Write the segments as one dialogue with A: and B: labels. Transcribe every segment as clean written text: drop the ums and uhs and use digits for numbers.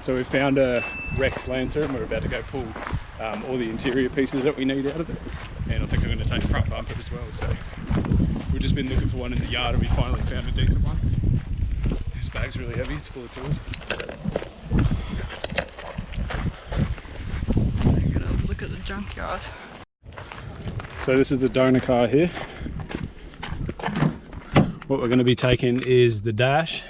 A: So we found a wrecked Lancer and we're about to go pull all the interior pieces that we need out of it. And I think I'm going to take the front bumper as well. So we've just been looking for one in the yard and we finally found a decent one. This bag's really heavy, it's full of tools.
B: Look at the junkyard.
A: So this is the donor car here. What we're going to be taking is the dash,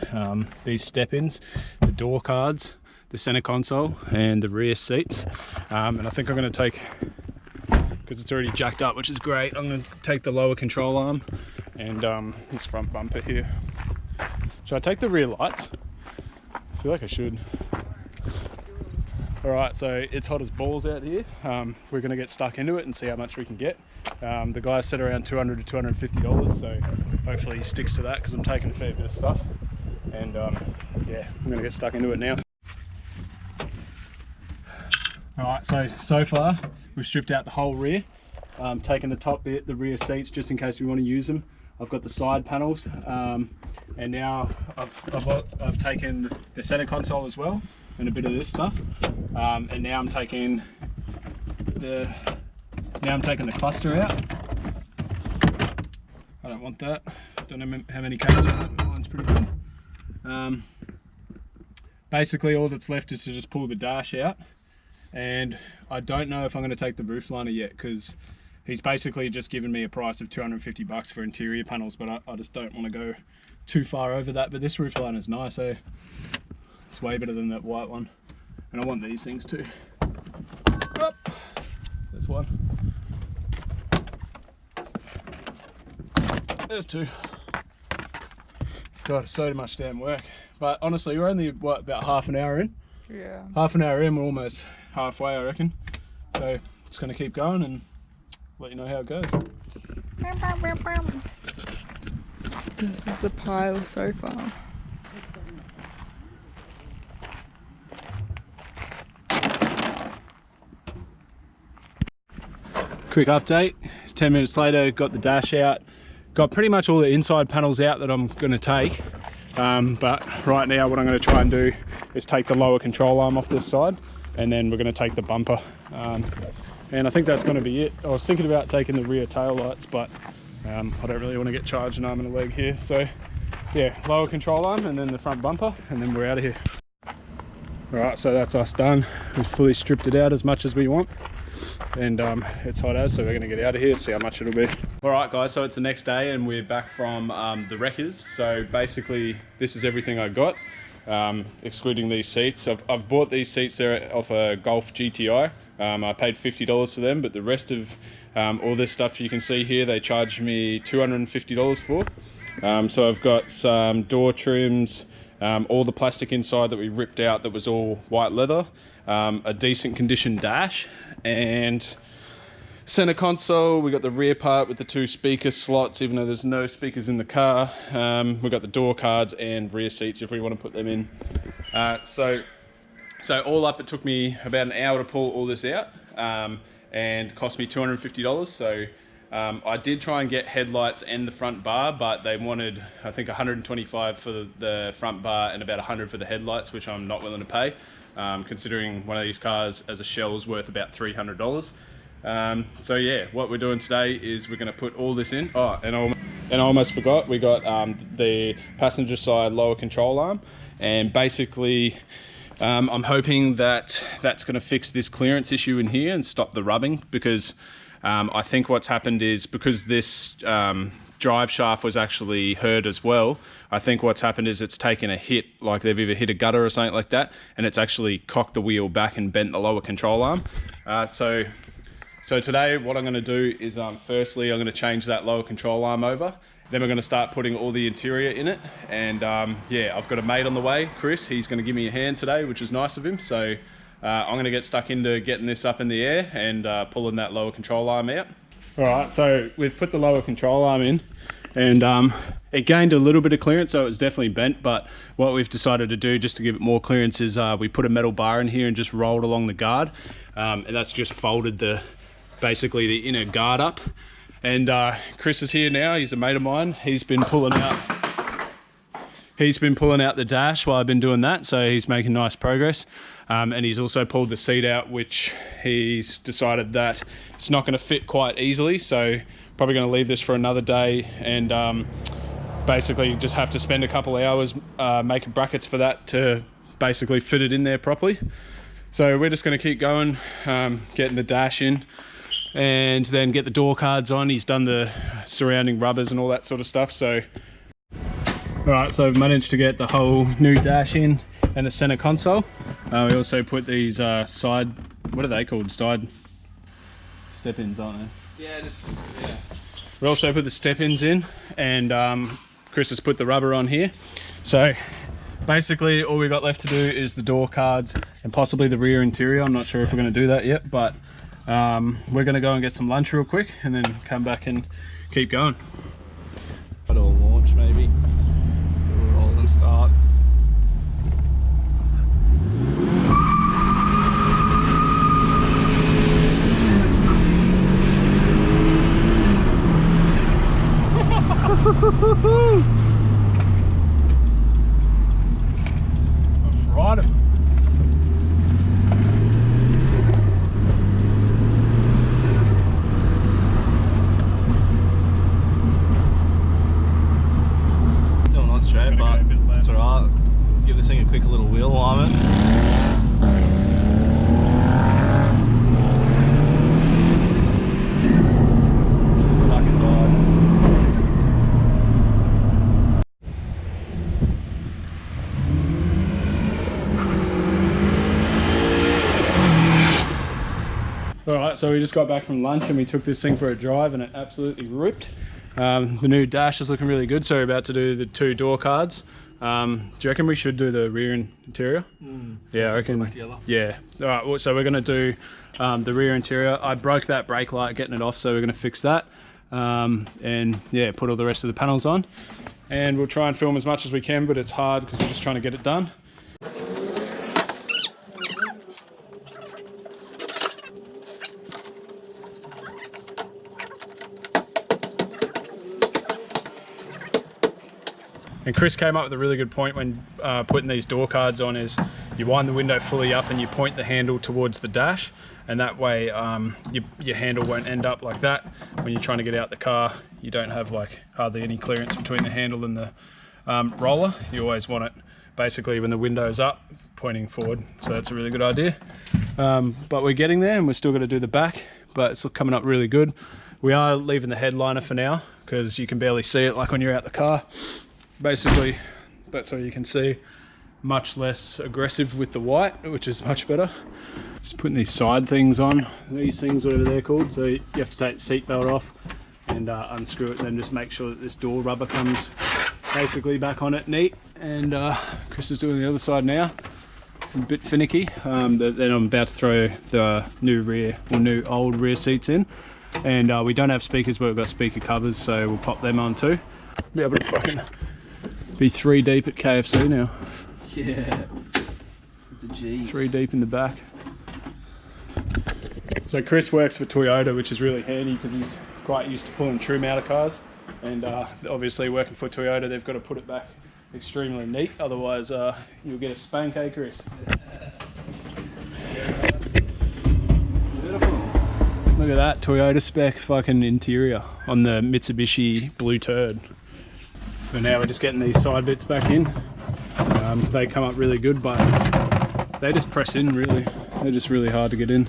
A: these step-ins, the door cards, the center console and the rear seats. And I think I'm going to take, because it's already jacked up, which is great, I'm going to take the lower control arm and this front bumper here. Should I take the rear lights? I feel like I should. Alright, so it's hot as balls out here. We're going to get stuck into it and see how much we can get. The guy said around $200 to $250, so hopefully he sticks to that because I'm taking a fair bit of stuff. And yeah, I'm going to get stuck into it now. Alright, so far we've stripped out the whole rear, taken the top bit, the rear seats, just in case we want to use them. I've got the side panels, and now I've taken the center console as well, and a bit of this stuff. And now I'm taking the cluster out. I don't want that. Don't know how many cables on it. Mine's pretty good. Basically all that's left is to just pull the dash out. And I don't know if I'm going to take the roof liner yet because he's basically just given me a price of $250 for interior panels, but I just don't want to go too far over that. But this roof liner is nice, so it's way better than that white one. And I want these things too. Oh, there's one. There's two. God, it's so much damn work. But honestly, we're only, what, about half an hour in?
B: Yeah.
A: Half an hour in, we're almost halfway, I reckon. So it's going to keep going and let you know how it goes.
B: This is the pile so far.
A: Quick update, 10 minutes later, got the dash out. Got pretty much all the inside panels out that I'm going to take. But right now what I'm going to try and do is take the lower control arm off this side and then we're going to take the bumper. And I think that's going to be it. I was thinking about taking the rear tail lights, but I don't really want to get charged an arm and a leg here. So yeah, lower control arm and then the front bumper and then we're out of here. Alright, so that's us done. We've fully stripped it out as much as we want. And it's hot as, so we're going to get out of here, see how much it'll be. Alright guys, so it's the next day and we're back from the wreckers. So basically this is everything I got, excluding these seats. I've bought these seats there off a Golf GTI. I paid $50 for them, but the rest of all this stuff you can see here, they charged me $250 for. So I've got some door trims, all the plastic inside that we ripped out that was all white leather, a decent condition dash, and center console. We got the rear part with the 2 speaker slots, even though there's no speakers in the car. We've got the door cards and rear seats if we want to put them in. So all up, it took me about an hour to pull all this out, and cost me $250. So I did try and get headlights and the front bar, but they wanted, I think, $125 for the front bar and about $100 for the headlights, which I'm not willing to pay, considering one of these cars as a shell is worth about $300. So yeah, what we're doing today is we're going to put all this in. Oh, and I almost forgot, we got the passenger side lower control arm, and basically I'm hoping that that's going to fix this clearance issue in here and stop the rubbing, because I think what's happened is, because this drive shaft was actually hurt as well, I think what's happened is it's taken a hit, like they've either hit a gutter or something like that, and it's actually cocked the wheel back and bent the lower control arm. So today what I'm going to do is firstly I'm going to change that lower control arm over. Then we're going to start putting all the interior in it, and yeah, I've got a mate on the way, Chris. He's going to give me a hand today, which is nice of him. So I'm going to get stuck into getting this up in the air and pulling that lower control arm out. Alright, so we've put the lower control arm in, and it gained a little bit of clearance, so it was definitely bent. But what we've decided to do, just to give it more clearance, is we put a metal bar in here and just rolled along the guard, and that's just folded basically the inner guard up. And Chris is here now, he's a mate of mine. He's been pulling out he's been pulling out the dash while I've been doing that, so he's making nice progress. And he's also pulled the seat out, which he's decided that it's not going to fit quite easily, so probably going to leave this for another day and basically just have to spend a couple of hours making brackets for that to basically fit it in there properly. So we're just going to keep going, getting the dash in and then get the door cards on. He's done the surrounding rubbers and all that sort of stuff. So alright, so I've managed to get the whole new dash in and the center console. We also put these side, what are they called? Side step-ins, aren't they?
C: Yeah, yeah.
A: We also put the step-ins in, and Chris has put the rubber on here. So basically all we got left to do is the door cards and possibly the rear interior. I'm not sure if we're going to do that yet, but we're going to go and get some lunch real quick and then come back and keep going.
C: Or launch maybe. Roll and start.
A: Right.
C: Still not straight, but that's alright. Give this thing a quick little wheel alignment.
A: Alright, so we just got back from lunch and we took this thing for a drive and it absolutely ripped. The new dash is looking really good, so we're about to do the 2 door cards. Do you reckon we should do the rear interior? Yeah, I reckon. Yeah. Alright, so we're going to do the rear interior. I broke that brake light getting it off, so we're going to fix that. And yeah, put all the rest of the panels on. And we'll try and film as much as we can, but it's hard because we're just trying to get it done. And Chris came up with a really good point when putting these door cards on is you wind the window fully up and you point the handle towards the dash, and that way your handle won't end up like that. When you're trying to get out the car, you don't have like hardly any clearance between the handle and the roller. You always want it basically when the window's up, pointing forward. So that's a really good idea. But we're getting there and we're still going to do the back, but it's coming up really good. We are leaving the headliner for now because you can barely see it like when you're out the car. Basically, that's all you can see. Much less aggressive with the white, which is much better. Just putting these side things on, these things, whatever they're called. So you have to take the seatbelt off and unscrew it, and then just make sure that this door rubber comes basically back on it neat. And Chris is doing the other side now. I'm a bit finicky. Then I'm about to throw the new old rear seats in. And we don't have speakers, but we've got speaker covers, so we'll pop them on too. Be able to fucking be 3 deep at KFC now.
C: Yeah. With the G's.
A: 3 deep in the back. So Chris works for Toyota, which is really handy because he's quite used to pulling trim out of cars. And obviously working for Toyota, they've got to put it back extremely neat. Otherwise, you'll get a spank, eh, Chris? Beautiful. Look at that Toyota spec fucking interior on the Mitsubishi Blue Turd. So now we're just getting these side bits back in. They come up really good, but they just press in really. They're just really hard to get in.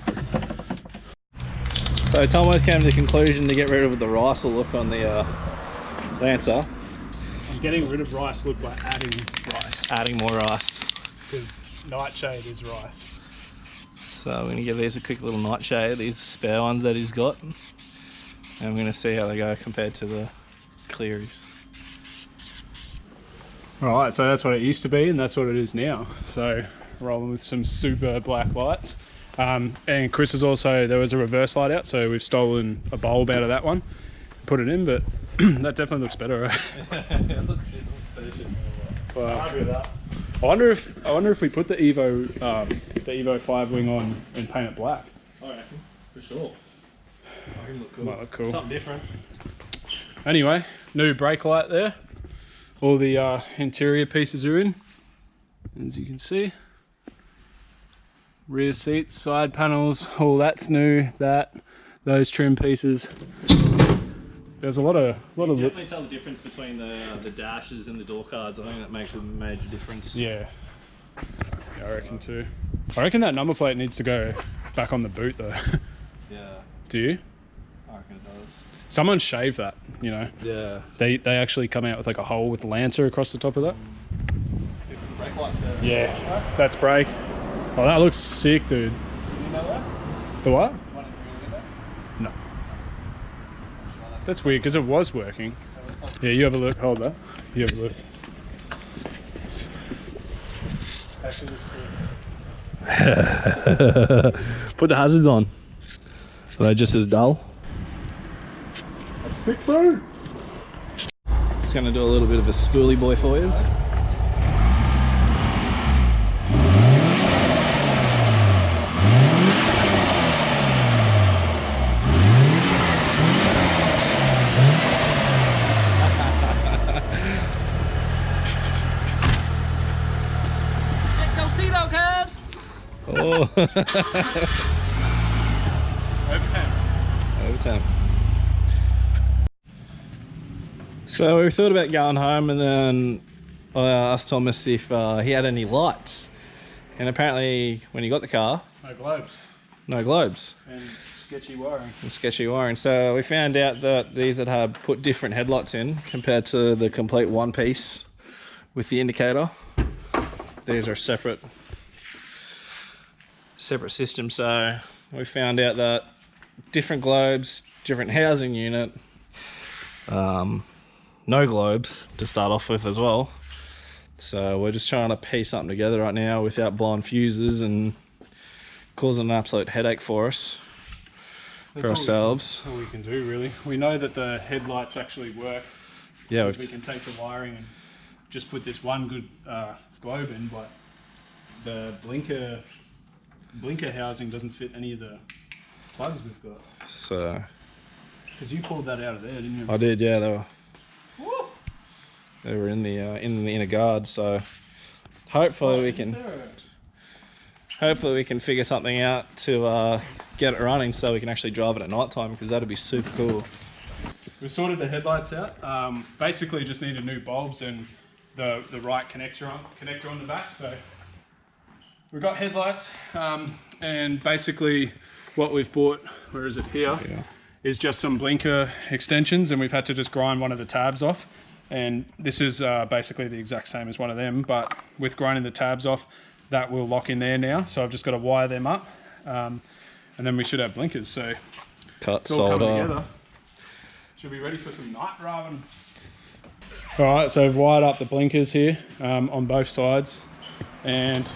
C: So Tomo's came to the conclusion to get rid of the RICER look on the Lancer.
A: I'm getting rid of rice look by adding rice.
C: Adding more rice.
A: Because nightshade is rice.
C: So I'm going to give these a quick little nightshade, these spare ones that he's got. And I'm going to see how they go compared to the Clearys.
A: Alright, so that's what it used to be and that's what it is now. So rolling with some super black lights. And Chris is also, there was a reverse light out, so we've stolen a bulb out of that one, put it in, but that definitely looks better, right?
C: It looks decent.
A: Well, I wonder if we put the Evo 5 wing on and paint it black.
C: I reckon, for sure. I can look cool.
A: Might look cool.
C: Something different.
A: Anyway, new brake light there. all the interior pieces are in, as you can see. Rear seats, side panels, all that's new. Those trim pieces. There's a lot of.
C: You can definitely tell the difference between the dashes and the door cards. I think that makes a major difference.
A: Yeah, I reckon too. I reckon that number plate needs to go back on the boot though.
C: Yeah.
A: Do you?
C: I reckon it does.
A: Someone shaved that, you know.
C: Yeah.
A: They actually come out with like a hole with Lancer across the top of that.
C: Brake light there.
A: Yeah, that's brake. Oh, that looks sick, dude.
C: You know that?
A: The what?
C: You want to really get that?
A: No. That's weird because it was working. Yeah, you have a look. Hold that. You have a look. Actually looks sick.
C: Put the hazards on. Are they just as dull?
A: That's sick, bro.
C: Just going to do a little bit of a spoolie boy for you. Oh. Overtime. So we thought about going home, and then I asked Thomas if he had any lights, and apparently when he got the car,
A: No globes.
C: no globes
A: And sketchy wiring.
C: and sketchy wiring. So we found out that these that have put different headlights in compared to the complete one piece with the indicator. These are separate systems. So we found out that different globes, different housing unit, no globes to start off with as well. So we're just trying to piece something together right now without blowing fuses and causing an absolute headache for us, for ourselves.
A: That's all we can do, really. We know that the headlights actually work.
C: Yeah,
A: We can take the wiring and just put this one good globe in, but the blinker housing doesn't fit any of the plugs we've got.
C: so
A: Because you pulled that out of there, didn't you?
C: I did, yeah. They were in the inner guard. So hopefully we can figure something out to get it running, so we can actually drive it at night time, because that'd be super cool.
A: We sorted the headlights out. Basically, just needed new bulbs and the right connector on the back. So we've got headlights, and basically what we've bought, where is it here, is just some blinker extensions, and we've had to just grind one of the tabs off. And this is basically the exact same as one of them, but with grinding the tabs off, that will lock in there now. So I've just got to wire them up, and then we should have blinkers. So
C: Cut,
A: it's all coming
C: solder.
A: together. Should be ready for some night driving. All right, so I've wired up the blinkers here on both sides, and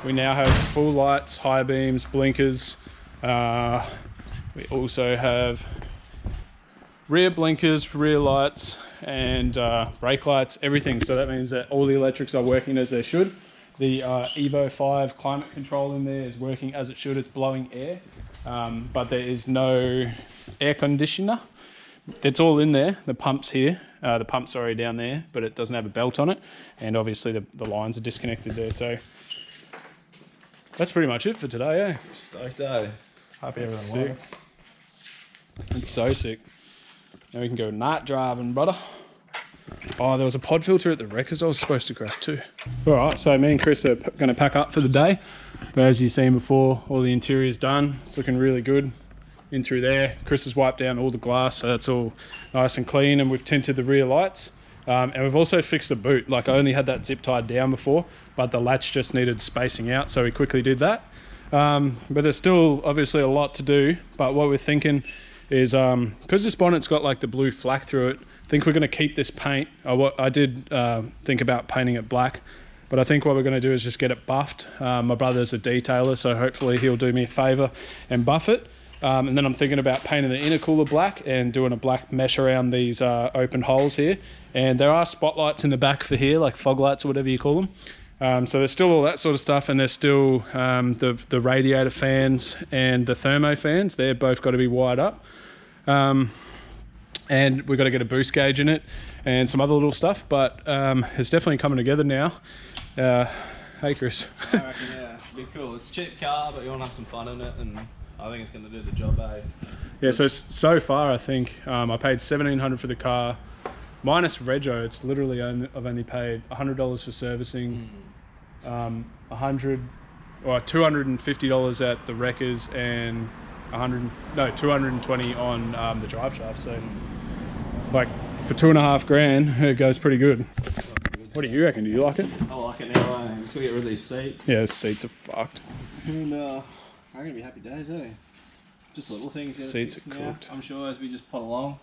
A: we now have full lights, high beams, blinkers. We also have rear blinkers, rear lights, and brake lights, everything. So that means that all the electrics are working as they should. The Evo 5 climate control in there is working as it should. It's blowing air, but there is no air conditioner. It's all in there. The pump's here. The pump's already down there, but it doesn't have a belt on it. And obviously the lines are disconnected there. So that's pretty much it for today, eh?
C: Stoked, eh? Happy everything
A: Sick.
C: works.
A: It's so sick. Now we can go night driving, brother. Oh, there was a pod filter at the wreckers I was supposed to grab too. All right, so me and Chris are going to pack up for the day. But as you've seen before, all the interior's done. It's looking really good in through there. Chris has wiped down all the glass, so that's all nice and clean, and we've tinted the rear lights. And we've also fixed the boot. Like, I only had that zip tied down before, but the latch just needed spacing out, so we quickly did that. But there's still obviously a lot to do, but what we're thinking is, because this bonnet's got like the blue flak through it, I think we're going to keep this paint. I did think about painting it black, but I think what we're going to do is just get it buffed. My brother's a detailer, so hopefully he'll do me a favour and buff it. And then I'm thinking about painting the intercooler black and doing a black mesh around these open holes here. And there are spotlights in the back for here, like fog lights or whatever you call them. So there's still all that sort of stuff, and there's still the radiator fans and the thermo fans. They're both got to be wired up. and we've got to get a boost gauge in it and some other little stuff, but it's definitely coming together now. Hey Chris.
C: I reckon, yeah, it'd be cool. It's a cheap car, but you want to have some fun in it, and I think it's going to do the job, eh?
A: Yeah, so far I think I paid $1,700 for the car, minus rego. It's literally I've only paid $100 for servicing, $250 at the wreckers, and $220 on the drive shaft. So like for $2.5 grand, it goes pretty good. What do you reckon? Do you like it?
C: I like it now. I'm just gonna get rid of these seats.
A: Yeah, the seats are fucked.
C: And I'm gonna be happy days, eh? Just little things. You
A: Seats
C: fix
A: are
C: now.
A: cooked.
C: I'm sure as we just pot along,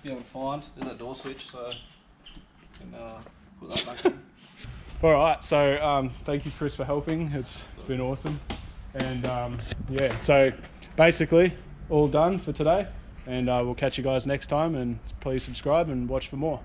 C: be able to find. There's that door switch, so can put that back in.
A: All right, so thank you, Chris, for helping. It's been awesome. And yeah, so basically all done for today, and we'll catch you guys next time, and please subscribe and watch for more.